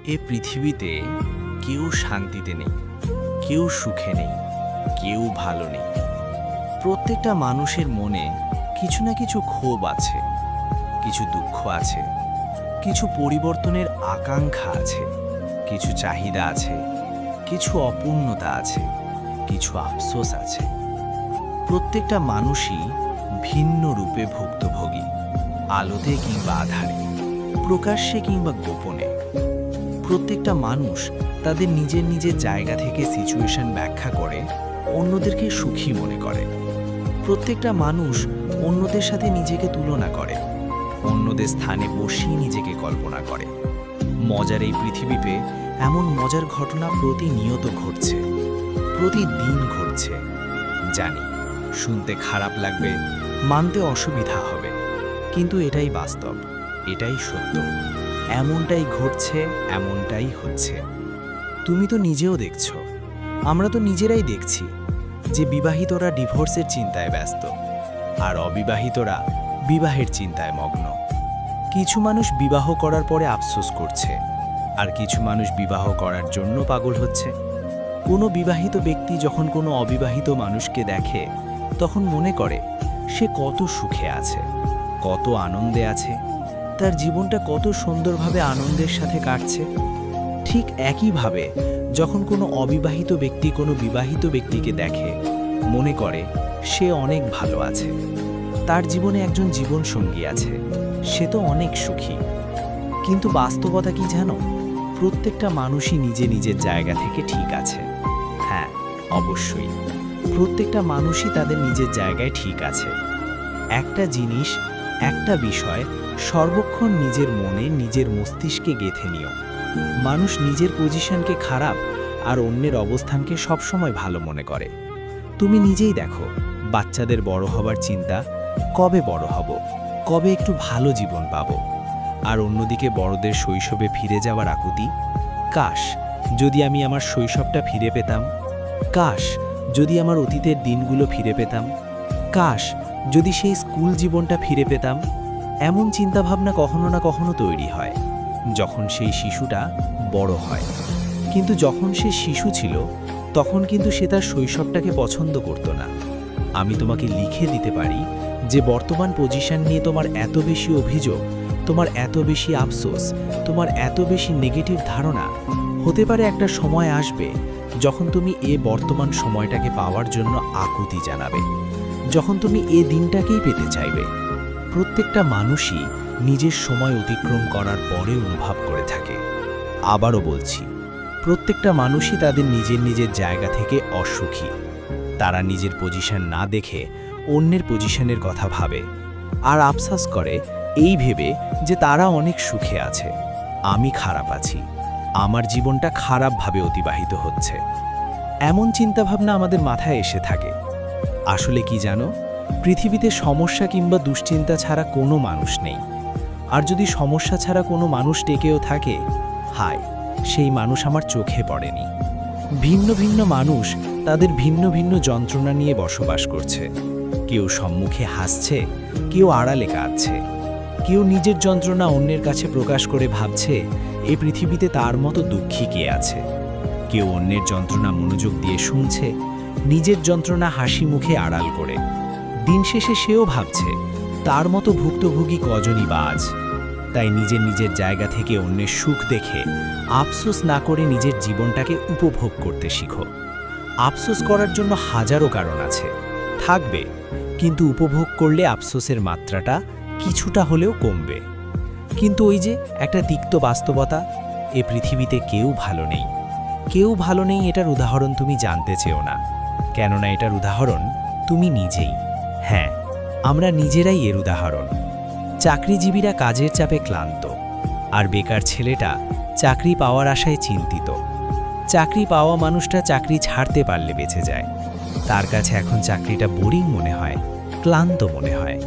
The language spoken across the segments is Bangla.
এ পৃথিবীতে কেউ শান্তিতে নেই, কেউ সুখে নেই, কেউ ভালো নেই। প্রত্যেকটা মানুষের মনে কিছু না কিছু ক্ষোভ আছে, কিছু দুঃখ আছে, কিছু পরিবর্তনের আকাঙ্ক্ষা আছে, কিছু চাহিদা আছে, কিছু অপূর্ণতা আছে, কিছু আফসোস আছে। প্রত্যেকটা মানুষই ভিন্ন রূপে ভুক্তভোগী, আলোতে কিংবা আঁধারে, প্রকাশ্যে কিংবা গোপনে। প্রত্যেকটা মানুষ তাদের নিজের নিজের জায়গা থেকে সিচুয়েশন ব্যাখ্যা করে অন্যদেরকে সুখী মনে করে। প্রত্যেকটা মানুষ অন্যদের সাথে নিজেকে তুলনা করে, অন্যদের স্থানে বসিয়ে নিজেকে কল্পনা করে। মজার এই পৃথিবীতে এমন মজার ঘটনা প্রতিনিয়ত ঘটছে, প্রতিদিন ঘটছে। জানি শুনতে খারাপ লাগবে, মানতে অসুবিধা হবে, কিন্তু এটাই বাস্তব, এটাই সত্য। এমনটাই ঘটছে, এমনটাই হচ্ছে। তুমি তো নিজেও দেখছো, আমরা তো নিজেরাই দেখছি যে বিবাহিতরা ডিভোর্সের চিন্তায় ব্যস্ত, আর অবিবাহিতরা বিবাহের চিন্তায় মগ্ন। কিছু মানুষ বিবাহ করার পরে আফসোস করছে, আর কিছু মানুষ বিবাহ করার জন্য পাগল হচ্ছে। কোনো বিবাহিত ব্যক্তি যখন কোনো অবিবাহিত মানুষকে দেখে, তখন মনে করে সে কত সুখে আছে, কত আনন্দে আছে, তার জীবনটা কত সুন্দরভাবে আনন্দের সাথে কাটছে। ঠিক একইভাবে যখন কোনো অবিবাহিত ব্যক্তি কোনো বিবাহিত ব্যক্তিকে দেখে, মনে করে সে অনেক ভালো আছে, তার জীবনে একজন জীবনসঙ্গী আছে, সে তো অনেক সুখী। কিন্তু বাস্তবতা কি জানো? প্রত্যেকটা মানুষই নিজে নিজের জায়গা থেকে ঠিক আছে। হ্যাঁ, অবশ্যই প্রত্যেকটা মানুষই তাদের নিজের জায়গায় ঠিক আছে। একটা জিনিস, একটা বিষয় সর্বক্ষণ নিজের মনে, নিজের মস্তিষ্কে গেঁথে নিও। মানুষ নিজের পজিশনকে খারাপ আর অন্যের অবস্থানকে সবসময় ভালো মনে করে। তুমি নিজেই দেখো, বাচ্চাদের বড় হবার চিন্তা, কবে বড় হব, কবে একটু ভালো জীবন পাব। আর অন্যদিকে বড়দের শৈশবে ফিরে যাওয়ার আকুতি, কাশ যদি আমি আমার শৈশবটা ফিরে পেতাম, কাশ যদি আমার অতীতের দিনগুলো ফিরে পেতাম, কাশ যদি সেই স্কুল জীবনটা ফিরে পেতাম। এমন চিন্তাভাবনা কখনো না কখনো তৈরি হয় যখন সেই শিশুটা বড় হয়। কিন্তু যখন সে শিশু ছিল, তখন কিন্তু সে তার শৈশবটাকে পছন্দ করত না। আমি তোমাকে লিখে দিতে পারি যে বর্তমান পজিশন নিয়ে তোমার এত বেশি অভিযোগ, তোমার এত বেশি আফসোস, তোমার এত বেশি নেগেটিভ ধারণা, হতে পারে একটা সময় আসবে যখন তুমি এ বর্তমান সময়টাকে পাওয়ার জন্য আকুতি জানাবে, যখন তুমি এ দিনটাকেই পেতে চাইবে। প্রত্যেকটা মানুষই নিজের সময় অতিক্রম করার পরে অনুভব করে থাকে। আবারও বলছি, প্রত্যেকটা মানুষই তাদের নিজের নিজের জায়গা থেকে অসুখী। তারা নিজের পজিশন না দেখে অন্যের পজিশনের কথা ভাবে, আর আফসোস করে এই ভেবে যে তারা অনেক সুখে আছে, আমি খারাপ আছি, আমার জীবনটা খারাপভাবে অতিবাহিত হচ্ছে। এমন চিন্তাভাবনা আমাদের মাথায় এসে থাকে। আসলে কি জানো, পৃথিবীতে সমস্যা কিংবা দুশ্চিন্তা ছাড়া কোনো মানুষ নেই। আর যদি সমস্যা ছাড়া কোনো মানুষ টেকেও থাকে, হায়, সেই মানুষ আমার চোখে পড়েনি। ভিন্ন ভিন্ন মানুষ তাদের ভিন্ন ভিন্ন যন্ত্রণা নিয়ে বসবাস করছে। কেউ সম্মুখে হাসছে, কেউ আড়ালে কাঁদছে, কেউ নিজের যন্ত্রণা অন্যের কাছে প্রকাশ করে ভাবছে এই পৃথিবীতে তার মতো দুঃখী কে আছে। কেউ অন্যের যন্ত্রণা মনোযোগ দিয়ে শুনছে, নিজের যন্ত্রণা হাসি মুখে আড়াল করে। দিন শেষে সেও ভাবছে তার মতো ভুক্তভোগী কজনই বা আজ। তাই নিজের নিজের জায়গা থেকে অন্যের সুখ দেখে আফসোস না করে নিজের জীবনটাকে উপভোগ করতে শিখো। আফসোস করার জন্য হাজারো কারণ আছে, থাকবে, কিন্তু উপভোগ করলে আফসোসের মাত্রাটা কিছুটা হলেও কমবে। কিন্তু ওই যে একটা তিক্ত বাস্তবতা, এ পৃথিবীতে কেউ ভালো নেই। কেউ ভালো নেই এটার উদাহরণ তুমি জানতে চেও না, কেননা এটার উদাহরণ তুমি নিজেই। হ্যাঁ, আমরা নিজেরাই এর উদাহরণ। চাকরিজীবীরা কাজের চাপে ক্লান্ত, আর বেকার ছেলেটা চাকরি পাওয়ার আশায় চিন্তিত। চাকরি পাওয়া মানুষটা চাকরি ছাড়তে পারলে বেঁচে যায়। তার কাছে এখন চাকরিটা বোরিং মনে হয়, ক্লান্ত মনে হয়,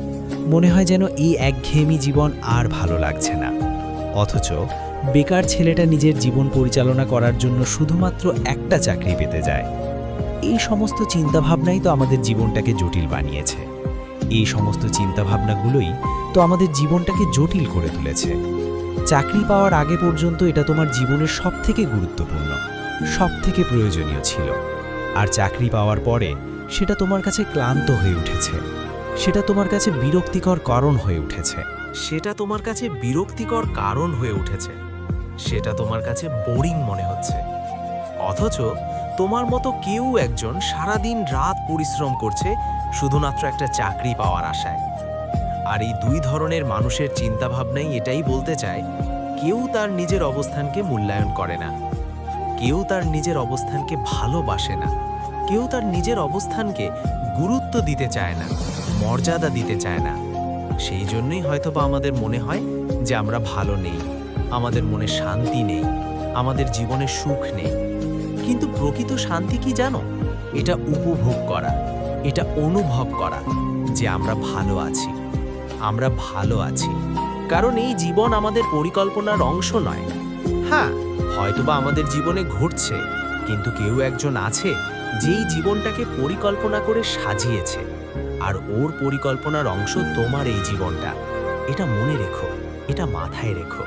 মনে হয় যেন এই একঘেয়েমি জীবন আর ভালো লাগছে না। অথচ বেকার ছেলেটা নিজের জীবন পরিচালনা করার জন্য শুধুমাত্র একটা চাকরি পেতে যায়। এই সমস্ত চিন্তাভাবনাই তো আমাদের জীবনটাকে জটিল বানিয়েছে। এই সমস্ত চিন্তাভাবনাগুলোই তো আমাদের জীবনটাকে জটিল করে তুলেছে। চাকরি পাওয়ার আগে পর্যন্ত এটা তোমার জীবনের সবথেকে গুরুত্বপূর্ণ, সবথেকে প্রয়োজনীয় ছিল। আর চাকরি পাওয়ার পরে সেটা তোমার কাছে ক্লান্ত হয়ে উঠেছে, সেটা তোমার কাছে বিরক্তিকর কারণ হয়ে উঠেছে। সেটা তোমার কাছে বিরক্তিকর কারণ হয়ে উঠেছে, সেটা তোমার কাছে বোরিং মনে হচ্ছে। অথচ তোমার মতো কেউ একজন সারাদিন রাত পরিশ্রম করছে শুধুমাত্র একটা চাকরি পাওয়ার আশায়। আর এই দুই ধরনের মানুষের চিন্তাভাবনাই এটাই বলতে চায়, কেউ তার নিজের অবস্থানকে মূল্যায়ন করে না, কেউ তার নিজের অবস্থানকে ভালোবাসে না, কেউ তার নিজের অবস্থানকে গুরুত্ব দিতে চায় না, মর্যাদা দিতে চায় না। সেই জন্যই হয়তোবা আমাদের মনে হয় যে আমরা ভালো নেই, আমাদের মনে শান্তি নেই, আমাদের জীবনে সুখ নেই। কিন্তু প্রকৃত শান্তি কি জানো? এটা উপভোগ করা, এটা অনুভব করা যে আমরা ভালো আছি, আমরা ভালো আছি। কারণ এই জীবন আমাদের পরিকল্পনার অংশ নয়। হ্যাঁ, হয়তোবা আমাদের জীবনে ঘটছে, কিন্তু কেউ একজন আছে যেই জীবনটাকে পরিকল্পনা করে সাজিয়েছে, আর ওর পরিকল্পনার অংশ তোমার এই জীবনটা। এটা মনে রেখো, এটা মাথায় রেখো।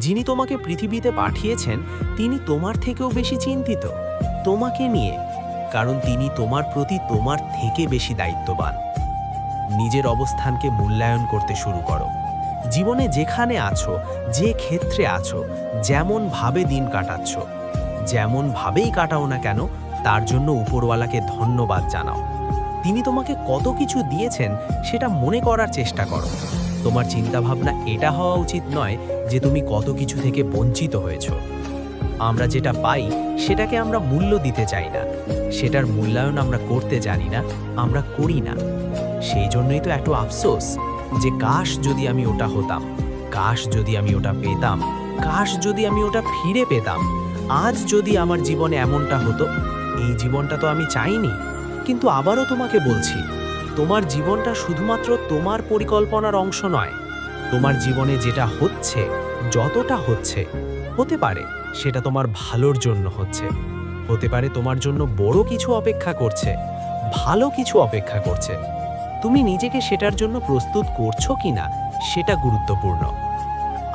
যিনি তোমাকে পৃথিবীতে পাঠিয়েছেন তিনি তোমার থেকেও বেশি চিন্তিত তোমাকে নিয়ে, কারণ তিনি তোমার প্রতি তোমার থেকে বেশি দায়িত্ববান। নিজের অবস্থানকে মূল্যায়ন করতে শুরু করো। জীবনে যেখানে আছো, যে ক্ষেত্রে আছো, যেমন ভাবে দিন কাটাচ্ছ, যেমন ভাবেই কাটাও না কেন, তার জন্য উপরওয়ালাকে ধন্যবাদ জানাও। তিনি তোমাকে কত কিছু দিয়েছেন সেটা মনে করার চেষ্টা করো। তোমার চিন্তাভাবনা এটা হওয়া উচিত নয় যে তুমি কত কিছু থেকে বঞ্চিত হয়েছো। আমরা যেটা পাই সেটাকে আমরা মূল্য দিতে চাই না, সেটার মূল্যায়ন আমরা করতে জানি না, আমরা করি না। সেই জন্যই তো এত আফসোস যে কাশ যদি আমি ওটা হতাম, কাশ যদি আমি ওটা পেতাম, কাশ যদি আমি ওটা ফিরে পেতাম, আজ যদি আমার জীবনে এমনটা হতো। এই জীবনটা তো আমি চাইনি। কিন্তু আবারও তোমাকে বলছি, তোমার জীবনটা শুধুমাত্র তোমার পরিকল্পনার অংশ নয়। তোমার জীবনে যেটা হচ্ছে, যতটা হচ্ছে, হতে পারে সেটা তোমার ভালোর জন্য হচ্ছে, হতে পারে তোমার জন্য বড় কিছু অপেক্ষা করছে, ভালো কিছু অপেক্ষা করছে। তুমি নিজেকে সেটার জন্য প্রস্তুত করছো কিনা সেটা গুরুত্বপূর্ণ।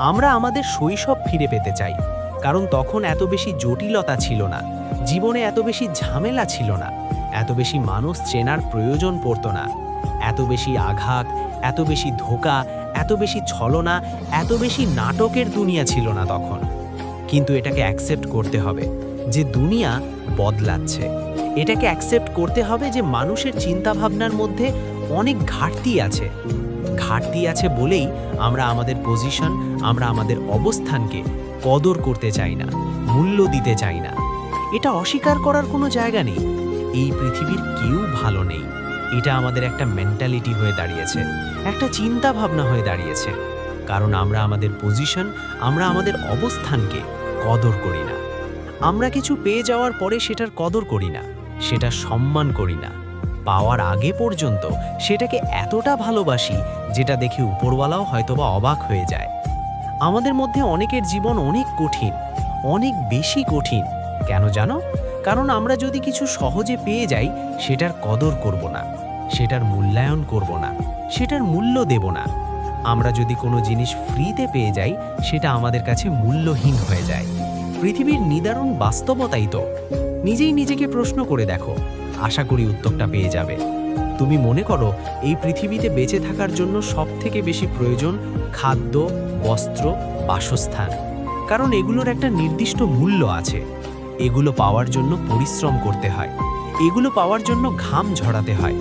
আমরা আমাদের শৈশব ফিরে পেতে চাই, কারণ তখন এত বেশি জটিলতা ছিল না, জীবনে এত বেশি ঝামেলা ছিল না, এত বেশি মানুষ চেনার প্রয়োজন পড়তো না, এত বেশি আঘাত, এত বেশি ধোঁকা, এত বেশি ছলনা, এত বেশি নাটকের দুনিয়া ছিল না তখন। কিন্তু এটাকে অ্যাকসেপ্ট করতে হবে যে দুনিয়া বদলাচ্ছে। এটাকে অ্যাকসেপ্ট করতে হবে যে মানুষের চিন্তাভাবনার মধ্যে অনেক ঘাটতি আছে। ঘাটতি আছে বলেই আমরা আমাদের পজিশন, আমরা আমাদের অবস্থানকে কদর করতে চাই না, মূল্য দিতে চাই না। এটা অস্বীকার করার কোনো জায়গা নেই। এই পৃথিবীর কেউ ভালো নেই, এটা আমাদের একটা মেন্টালিটি হয়ে দাঁড়িয়েছে, একটা চিন্তা ভাবনা হয়ে দাঁড়িয়েছে। কারণ আমরা আমাদের পজিশন, আমরা আমাদের অবস্থানকে কদর করি না। আমরা কিছু পেয়ে যাওয়ার পরে সেটার কদর করি না, সেটা সম্মান করি না। পাওয়ার আগে পর্যন্ত সেটাকে এতটা ভালোবাসি যেটা দেখে উপরওয়ালাও হয়তোবা অবাক হয়ে যায়। আমাদের মধ্যে অনেকের জীবন অনেক কঠিন, অনেক বেশি কঠিন। কেন জানো? কারণ আমরা যদি কিছু সহজে পেয়ে যাই সেটার কদর করব না, সেটার মূল্যায়ন করব না, সেটার মূল্য দেব না। আমরা যদি কোনো জিনিস ফ্রিতে পেয়ে যাই সেটা আমাদের কাছে মূল্যহীন হয়ে যায়। পৃথিবীর নিদারুণ বাস্তবতাই তো। নিজেই নিজেকে প্রশ্ন করে দেখো, আশা করি উত্তরটা পেয়ে যাবে। তুমি মনে করো এই পৃথিবীতে বেঁচে থাকার জন্য সবথেকে বেশি প্রয়োজন খাদ্য, বস্ত্র, বাসস্থান। কারণ এগুলোর একটা নির্দিষ্ট মূল্য আছে। এগুলো পাওয়ার জন্য পরিশ্রম করতে হয়, এগুলো পাওয়ার জন্য ঘাম ঝরাতে হয়,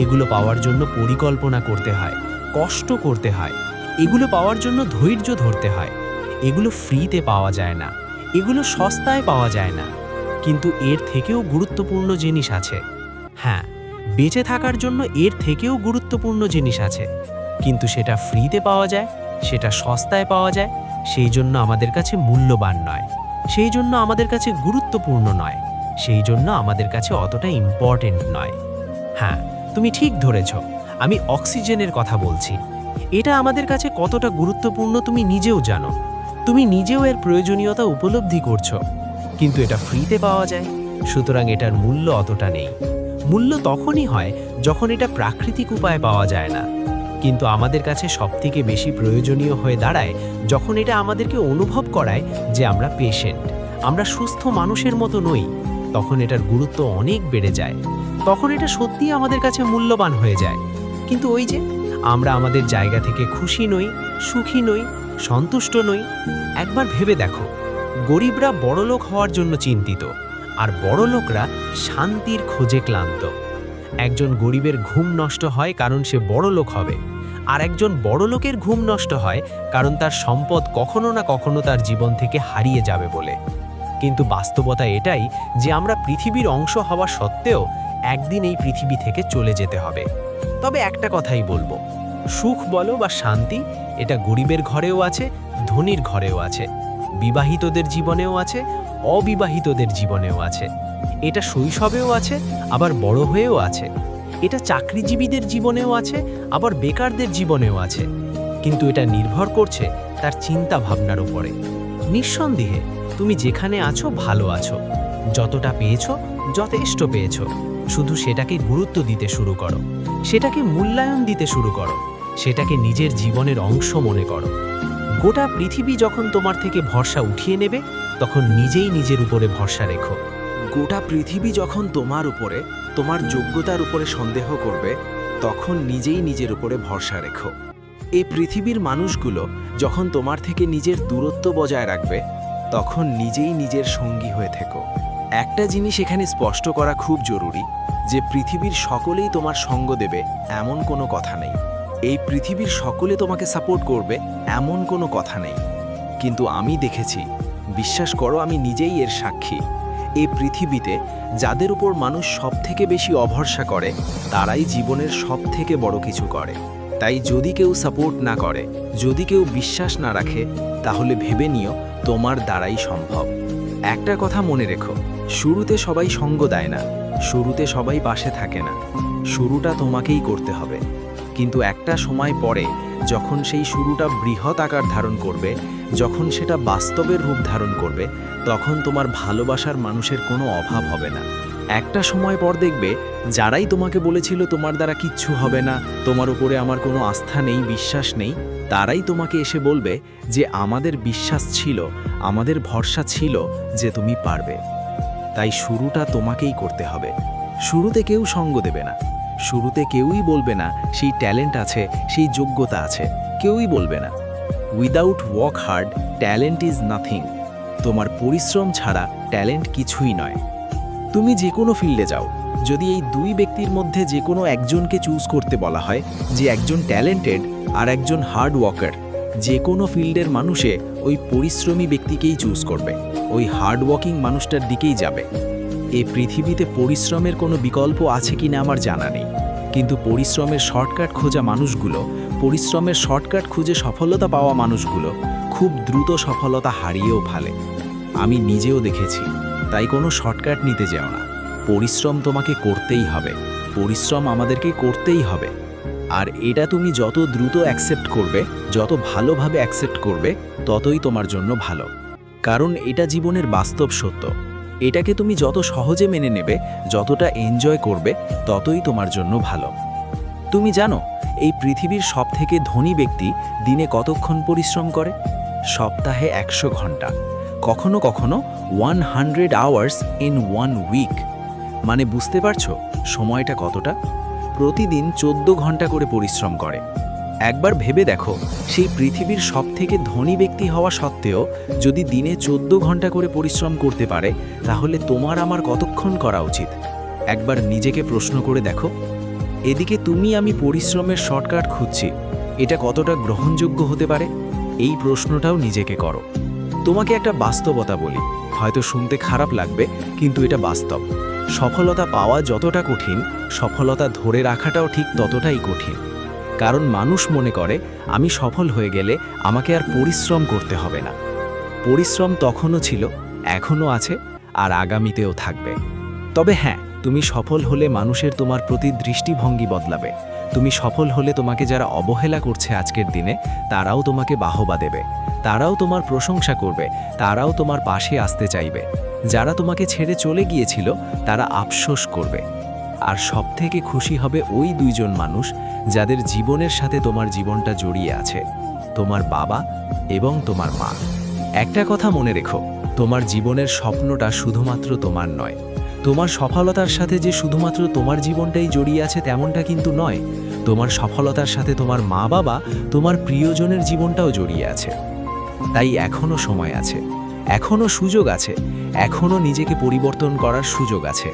এগুলো পাওয়ার জন্য পরিকল্পনা করতে হয়, কষ্ট করতে হয়, এগুলো পাওয়ার জন্য ধৈর্য ধরতে হয়। এগুলো ফ্রিতে পাওয়া যায় না, এগুলো সস্তায় পাওয়া যায় না। কিন্তু এর থেকেও গুরুত্বপূর্ণ জিনিস আছে। হ্যাঁ, বেঁচে থাকার জন্য এর থেকেও গুরুত্বপূর্ণ জিনিস আছে, কিন্তু সেটা ফ্রিতে পাওয়া যায়, সেটা সস্তায় পাওয়া যায়। সেই জন্য আমাদের কাছে মূল্যবান নয়, সেই জন্য আমাদের কাছে গুরুত্বপূর্ণ নয়, সেই জন্য আমাদের কাছে অতটা ইম্পর্টেন্ট নয়। হ্যাঁ, তুমি ঠিক ধরেছ, আমি অক্সিজেনের কথা বলছি। এটা আমাদের কাছে কতটা গুরুত্বপূর্ণ তুমি নিজেও জানো, তুমি নিজেও এর প্রয়োজনীয়তা উপলব্ধি করছো। কিন্তু এটা ফ্রিতে পাওয়া যায়, সুতরাং এটার মূল্য অতটা নেই। মূল্য তখনই হয় যখন এটা প্রাকৃতিক উপায়ে পাওয়া যায় না। কিন্তু আমাদের কাছে সবথেকে বেশি প্রয়োজনীয় হয়ে দাঁড়ায় যখন এটা আমাদেরকে অনুভব করায় যে আমরা পেশেন্ট, আমরা সুস্থ মানুষের মতো নই। তখন এটার গুরুত্ব অনেক বেড়ে যায়, তখন এটা সত্যিই আমাদের কাছে মূল্যবান হয়ে যায়। কিন্তু ওই যে আমরা আমাদের জায়গা থেকে খুশি নই, সুখী নই, সন্তুষ্ট নই। একবার ভেবে দেখো, গরিবরা বড়লোক হওয়ার জন্য চিন্তিত, আর বড়লোকরা শান্তির খোঁজে ক্লান্ত। একজন গরিবের ঘুম নষ্ট হয় কারণ সে বড়লোক হবে, আর একজন বড়লোকের ঘুম নষ্ট হয় কারণ তার সম্পদ কখনো না কখনো তার জীবন থেকে হারিয়ে যাবে বলে। কিন্তু বাস্তবতা এটাই যে আমরা পৃথিবীর অংশ হওয়া সত্ত্বেও একদিন এই পৃথিবী থেকে চলে যেতে হবে। তবে একটা কথাই বলবো, সুখ বলো বা শান্তি, এটা গরিবের ঘরেও আছে, ধনীর ঘরেও আছে, বিবাহিতদের জীবনেও আছে, অবিবাহিতদের জীবনেও আছে। এটা শৈশবেও আছে, আবার বড় হয়েও আছে। এটা চাকরিজীবীদের জীবনেও আছে, আবার বেকারদের জীবনেও আছে। কিন্তু এটা নির্ভর করছে তার চিন্তা ভাবনার উপরে। নিঃসন্দেহে তুমি যেখানে আছো ভালো আছো, যতটা পেয়েছো যথেষ্ট পেয়েছো। শুধু সেটাকে গুরুত্ব দিতে শুরু করো, সেটাকে মূল্যায়ন দিতে শুরু করো, সেটাকে নিজের জীবনের অংশ মনে করো। গোটা পৃথিবী যখন তোমার থেকে ভরসা উঠিয়ে নেবে, তখন নিজেই নিজের উপরে ভরসা রেখো। গোটা পৃথিবী যখন তোমার উপরে, তোমার যোগ্যতার উপরে সন্দেহ করবে, তখন নিজেই নিজের উপরে ভরসা রেখো। এই পৃথিবীর মানুষগুলো যখন তোমার থেকে নিজের দূরত্ব বজায় রাখবে, তখন নিজেই নিজের সঙ্গী হয়ে থেকো। একটা জিনিস এখানে স্পষ্ট করা খুব জরুরি, যে পৃথিবীর সকলেই তোমার সঙ্গ দেবে এমন কোনো কথা নেই। এই পৃথিবীর সকলে তোমাকে সাপোর্ট করবে এমন কোনো কথা নেই। কিন্তু আমি দেখেছি, বিশ্বাস করো, আমি নিজেই এর সাক্ষী, এই পৃথিবীতে যাদের উপর মানুষ সবথেকে বেশি অভরসা করে, তারাই জীবনের সবথেকে বড় কিছু করে। তাই যদি কেউ সাপোর্ট না করে, যদি কেউ বিশ্বাস না রাখে, তাহলে ভেবে নিও তোমার দ্বারাই সম্ভব। একটা কথা মনে রেখো, শুরুতে সবাই সঙ্গ দেয় না, শুরুতে সবাই পাশে থাকে না। শুরুটা তোমাকেই করতে হবে। কিন্তু একটা সময় পরে যখন সেই শুরুটা বৃহৎ আকার ধারণ করবে, যখন সেটা বাস্তবের রূপ ধারণ করবে, তখন তোমার ভালোবাসার মানুষের কোনো অভাব হবে না। একটা সময় পর দেখবে, যারাই তোমাকে বলেছিল তোমার দ্বারা কিচ্ছু হবে না, তোমার উপরে আমার কোনো আস্থা নেই, বিশ্বাস নেই, তারাই তোমাকে এসে বলবে যে আমাদের বিশ্বাস ছিল, আমাদের ভরসা ছিল যে তুমি পারবে। তাই শুরুটা তোমাকেই করতে হবে। শুরুতে কেউ সঙ্গ দেবে না, শুরুতে কেউই বলবে না সেই ট্যালেন্ট আছে, সেই যোগ্যতা আছে, কেউই বলবে না। Without work hard talent is nothing. তোমার পরিশ্রম ছাড়া ট্যালেন্ট কিছুই নয়। তুমি যে কোনো ফিল্ডে যাও, যদি এই দুই ব্যক্তির মধ্যে যে কোনো একজনকে চুজ করতে বলা হয়, যে একজন ট্যালেন্টেড আর একজন হার্ড ওয়ার্কার, যে কোনো ফিল্ডের মানুষে ওই পরিশ্রমী ব্যক্তিকেই চুজ করবে, ওই হার্ড ওয়ার্কিং মানুষটার দিকেই যাবে। এই পৃথিবীতে পরিশ্রমের কোনো বিকল্প আছে কিনা আমার জানা নেই, কিন্তু পরিশ্রমের শর্টকাট খোঁজা মানুষগুলো, পরিশ্রমের শর্টকাট খুঁজে সফলতা পাওয়া মানুষগুলো খুব দ্রুত সফলতা হারিয়েও ফেলে। আমি নিজেও দেখেছি। তাই কোনো শর্টকাট নিতে যেও না। পরিশ্রম তোমাকে করতেই হবে, পরিশ্রম আমাদেরকে করতেই হবে। আর এটা তুমি যত দ্রুত অ্যাকসেপ্ট করবে, যত ভালোভাবে অ্যাকসেপ্ট করবে, ততই তোমার জন্য ভালো। কারণ এটা জীবনের বাস্তব সত্য। এটাকে তুমি যত সহজে মেনে নেবে, যতটা এনজয় করবে, ততই তোমার জন্য ভালো। তুমি জানো এই পৃথিবীর সবথেকে ধনী ব্যক্তি দিনে কতক্ষণ পরিশ্রম করে? সপ্তাহে 100 ঘন্টা, কখনো কখনো 100 আওয়ার্স ইন 1 উইক। মানে বুঝতে পারছো সময়টা কতটা? প্রতিদিন 14 ঘন্টা করে পরিশ্রম করে। একবার ভেবে দেখো, সেই পৃথিবীর সবথেকে ধনী ব্যক্তি হওয়া সত্ত্বেও যদি দিনে 14 ঘন্টা করে পরিশ্রম করতে পারে, তাহলে তোমার আমার কতক্ষণ করা উচিত? একবার নিজেকে প্রশ্ন করে দেখো। এদিকে তুমি আমি পরিশ্রমের শর্টকাট খুঁজছি, এটা কতটা গ্রহণযোগ্য হতে পারে? এই প্রশ্নটাও নিজেকে করো। তোমাকে একটা বাস্তবতা বলি, হয়তো শুনতে খারাপ লাগবে, কিন্তু এটা বাস্তব। সফলতা পাওয়া যতটা কঠিন, সফলতা ধরে রাখাটাও ঠিক ততটাই কঠিন। কারণ মানুষ মনে করে আমি সফল হয়ে গেলে আমাকে আর পরিশ্রম করতে হবে না। পরিশ্রম তখনও ছিল, এখনও আছে, আর আগামীতেও থাকবে। তবে হ্যাঁ, তুমি সফল হলে মানুষের তোমার প্রতি দৃষ্টিভঙ্গি বদলাবে। তুমি সফল হলে তোমাকে যারা অবহেলা করছে আজকের দিনে, তারাও তোমাকে বাহবা দেবে, তারাও তোমার প্রশংসা করবে, তারাও তোমার পাশে আসতে চাইবে। যারা তোমাকে ছেড়ে চলে গিয়েছিল, তারা আফসোস করবে। আর সবথেকে খুশি হবে ওই দুইজন মানুষ যাদের জীবনের সাথে তোমার জীবনটা জড়িয়ে আছে, তোমার বাবা এবং তোমার মা। একটা কথা মনে রেখো, তোমার জীবনের স্বপ্নটা শুধুমাত্র তোমার নয়। তোমার সফলতার সাথে যে শুধুমাত্র তোমার জীবনটাই জড়িয়ে আছে তেমনটা কিন্তু নয়। তোমার সফলতার সাথে তোমার মা বাবা, তোমার প্রিয়জনের জীবনটাও জড়িয়ে আছে। তাই এখনো সময় আছে, এখনো সুযোগ আছে, এখনো নিজেকে পরিবর্তন করার সুযোগ আছে।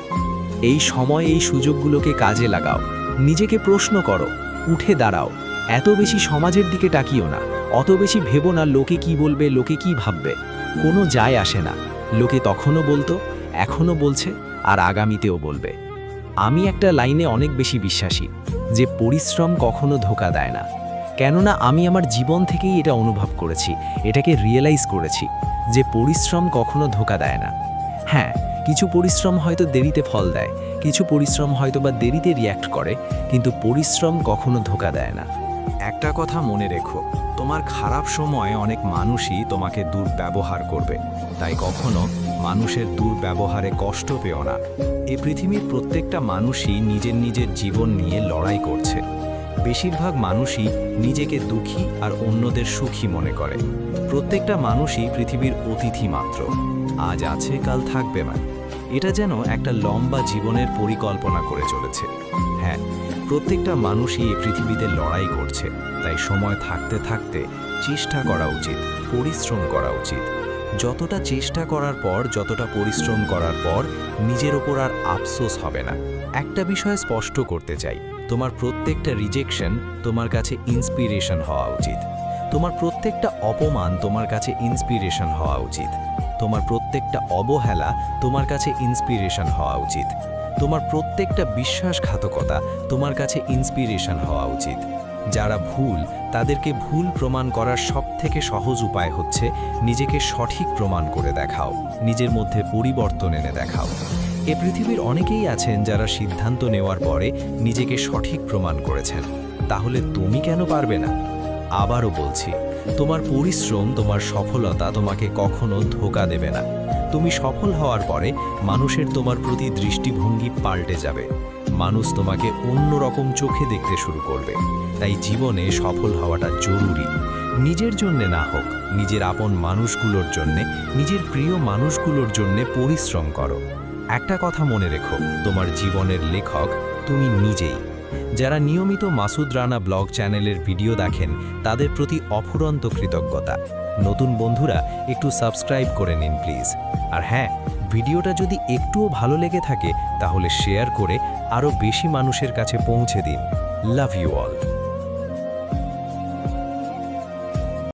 এই সময় এই সুযোগগুলোকে কাজে লাগাও। নিজেকে প্রশ্ন করো, উঠে দাঁড়াও। এত বেশি সমাজের দিকে তাকিও না, অত বেশি ভেবো না লোকে কি বলবে, লোকে কি ভাববে। কোনো যায় আসে না। লোকে তখনও বলতো, এখনো বলছে, আর আগামীতেও বলবে। আমি একটা লাইনে অনেক বেশি বিশ্বাসী, যে পরিশ্রম কখনো ধোঁকা দেয় না। কেননা আমি আমার জীবন থেকেই এটা অনুভব করেছি, এটাকে রিয়েলাইজ করেছি যে পরিশ্রম কখনো ধোঁকা দেয় না। হ্যাঁ, কিছু পরিশ্রম হয়তো দেরিতে ফল দেয়, কিছু পরিশ্রম হয়তো বা দেরিতে রিয়্যাক্ট করে, কিন্তু পরিশ্রম কখনো ধোঁকা দেয় না। একটা কথা মনে রেখো, তোমার খারাপ সময়ে অনেক মানুষই তোমাকে দুর্ব্যবহার করবে। তাই কখনো মানুষের দুর্ব্যবহারে কষ্ট পেও না। এই পৃথিবীর প্রত্যেকটা মানুষই নিজের নিজের জীবন নিয়ে লড়াই করছে। বেশিরভাগ মানুষই নিজেকে দুঃখী আর অন্যদের সুখী মনে করে। প্রত্যেকটা মানুষই পৃথিবীর অতিথি মাত্র। আজ আছে, কাল থাকবে না। এটা যেন একটা লম্বা জীবনের পরিকল্পনা করে চলেছে। হ্যাঁ, প্রত্যেকটা মানুষই এই পৃথিবীতে লড়াই করছে। তাই সময় থাকতে থাকতে চেষ্টা করা উচিত, পরিশ্রম করা উচিত। যতটা চেষ্টা করার পর, যতটা পরিশ্রম করার পর নিজের ওপর আর আফসোস হবে না। একটা বিষয় স্পষ্ট করতে চাই, তোমার প্রত্যেকটা রিজেকশন তোমার কাছে ইন্সপিরেশন হওয়া উচিত। তোমার প্রত্যেকটা অপমান তোমার কাছে ইন্সপিরেশন হওয়া উচিত। তোমার প্রত্যেকটা অবহেলা তোমার কাছে ইন্সপিরেশন হওয়া উচিত। তোমার প্রত্যেকটা বিশ্বাসঘাতকতা তোমার কাছে ইন্সপিরেশন হওয়া উচিত। যারা ভুল, তাদেরকে ভুল প্রমাণ করার সবথেকে সহজ উপায় হচ্ছে নিজেকে সঠিক প্রমাণ করে দেখাও, নিজের মধ্যে পরিবর্তন এনে দেখাও। এ পৃথিবীর অনেকেই আছেন যারা সিদ্ধান্ত নেওয়ার পরে নিজেকে সঠিক প্রমাণ করেছেন। তাহলে তুমি কেন পারবে না? আবারও বলছি, তোমার পরিশ্রম, তোমার সফলতা তোমাকে কখনো ধোঁকা দেবে না। তুমি সফল হওয়ার পরে মানুষের তোমার প্রতি দৃষ্টিভঙ্গি পাল্টে যাবে। মানুষ তোমাকে অন্যরকম চোখে দেখতে শুরু করবে। তাই জীবনে সফল হওয়াটা জরুরি। নিজের জন্যে না হোক, নিজের আপন মানুষগুলোর জন্যে, নিজের প্রিয় মানুষগুলোর জন্যে পরিশ্রম করো। একটা কথা মনে রেখো, তোমার জীবনের লেখক তুমি নিজেই। যারা নিয়মিত মাসুদ রানা ব্লগ চ্যানেলের ভিডিও দেখেন, তাদের প্রতি অফুরন্ত কৃতজ্ঞতা। নতুন বন্ধুরা একটু সাবস্ক্রাইব করে নিন প্লিজ। আর হ্যাঁ, ভিডিওটা যদি একটুও ভালো লেগে থাকে তাহলে শেয়ার করে আরও বেশি মানুষের কাছে পৌঁছে দিন। Love you all.